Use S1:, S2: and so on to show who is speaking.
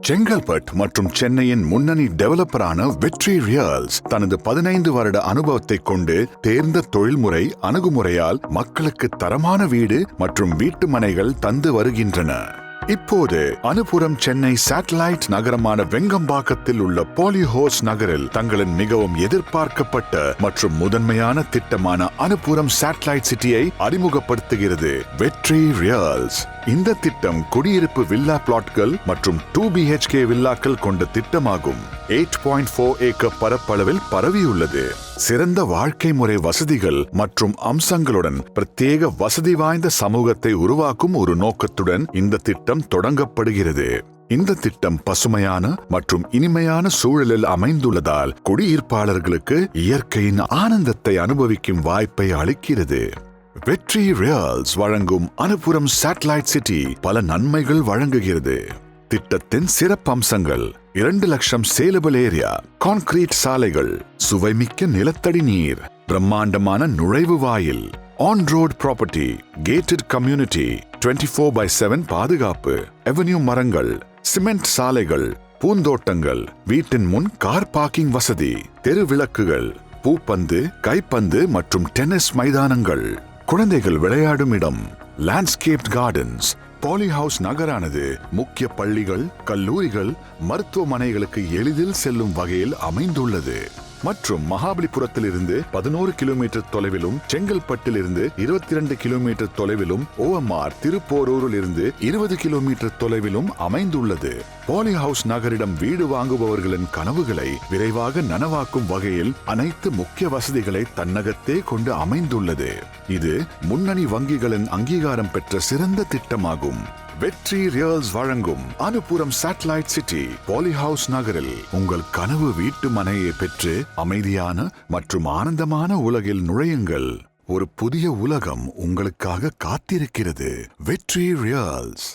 S1: செங்கல்பட்டு மற்றும் சென்னையின் முன்னணி டெவலப்பரான வெற்றி ரியல்ஸ் தனது 15 வருட அனுபவத்தை கொண்டு தேர்ந்த தொழில்முறை அணுகுமுறையால் மக்களுக்கு தரமான வீடு மற்றும் வீட்டு மனைகள் தந்து வருகின்றன. இப்போது அனுபுரம் சென்னை சேட்டலைட் நகரமான வெங்கம்பாக்கத்தில் உள்ள பாலிஹவுஸ் நகரில் தங்களின் மிகவும் எதிர்பார்க்கப்பட்ட மற்றும் முதன்மையான திட்டமான அனுபுரம் சேட்டலைட் சிட்டியை அறிமுகப்படுத்துகிறது வெற்றி ரியல்ஸ். இந்த திட்டம் குடியிருப்பு வில்லா பிளாட்கள் மற்றும் 2 BHK வில்லாக்கள் கொண்ட திட்டமாகும். 8.4 ஏக்கர் பரப்பளவில் பரவியுள்ளது. சிறந்த வாழ்க்கை முறை வசதிகள் மற்றும் அம்சங்களுடன் பிரத்யேக வசதி வாய்ந்த சமூகத்தை உருவாக்கும் ஒரு நோக்கத்துடன் இந்த திட்டம் தொடங்கப்படுகிறது. இந்த திட்டம் பசுமையான மற்றும் இனிமையான சூழலில் அமைந்துள்ளதால் குடியிருப்பாளர்களுக்கு இயற்கையின் ஆனந்தத்தை அனுபவிக்கும் வாய்ப்பை அளிக்கிறது. வெற்றி ரியல்ஸ் வழங்கும் அனுபுரம் சேட்டலைட் சிட்டி பல நன்மைகள் வழங்குகிறது. திட்டத்தின் சிறப்பம்சங்கள்: 2 லட்சம் சேலபிள் ஏரியா, கான்கிரீட் சாலைகள், சுவைமிக்க நிலத்தடி நீர், பிரம்மாண்டமான நுழைவு வாயில், on road property, gated community, 24/7 பாதுகாப்பு, அவென்யூ மரங்கள், சிமெண்ட் சாலைகள், பூந்தோட்டங்கள், வீட்டின் முன் கார் பார்க்கிங் வசதி, தெரு விளக்குகள், பூப்பந்து, கைப்பந்து மற்றும் டென்னிஸ் மைதானங்கள், குழந்தைகள் விளையாடும் இடம், லேண்ட்ஸ்கேப் கார்டன்ஸ். பாலிஹவுஸ் நகரானது முக்கிய பள்ளிகள், கல்லூரிகள், மருத்துவமனைகளுக்கு எளிதில் செல்லும் வகையில் அமைந்துள்ளது மற்றும் மகாபலிபுரத்தில் இருந்து 11 கிலோமீட்டர் தொலைவிலும், செங்கல்பட்டில் இருந்து 22 கிலோமீட்டர் தொலைவிலும், OMR திருப்போரூரில் இருந்து 20 கிலோமீட்டர் தொலைவிலும் அமைந்துள்ளது. பாலிஹவுஸ் நகரிடம் வீடு வாங்குபவர்களின் கனவுகளை விரைவாக நனவாக்கும் வகையில் அனைத்து முக்கிய வசதிகளை தன்னகத்தே கொண்டு அமைந்துள்ளது. இது முன்னணி வங்கிகளின் அங்கீகாரம் பெற்ற சிறந்த திட்டமாகும். வெற்றி ரியல்ஸ் வழங்கும் அனுபுரம் சேட்டலைட் சிட்டி பாலிஹவுஸ் நகரில் உங்கள் கனவு வீட்டு மனையை பெற்று அமைதியான மற்றும் ஆனந்தமான உலகில் நுழையுங்கள். ஒரு புதிய உலகம் உங்களுக்காக காத்திருக்கிறது. வெற்றி ரியல்ஸ்.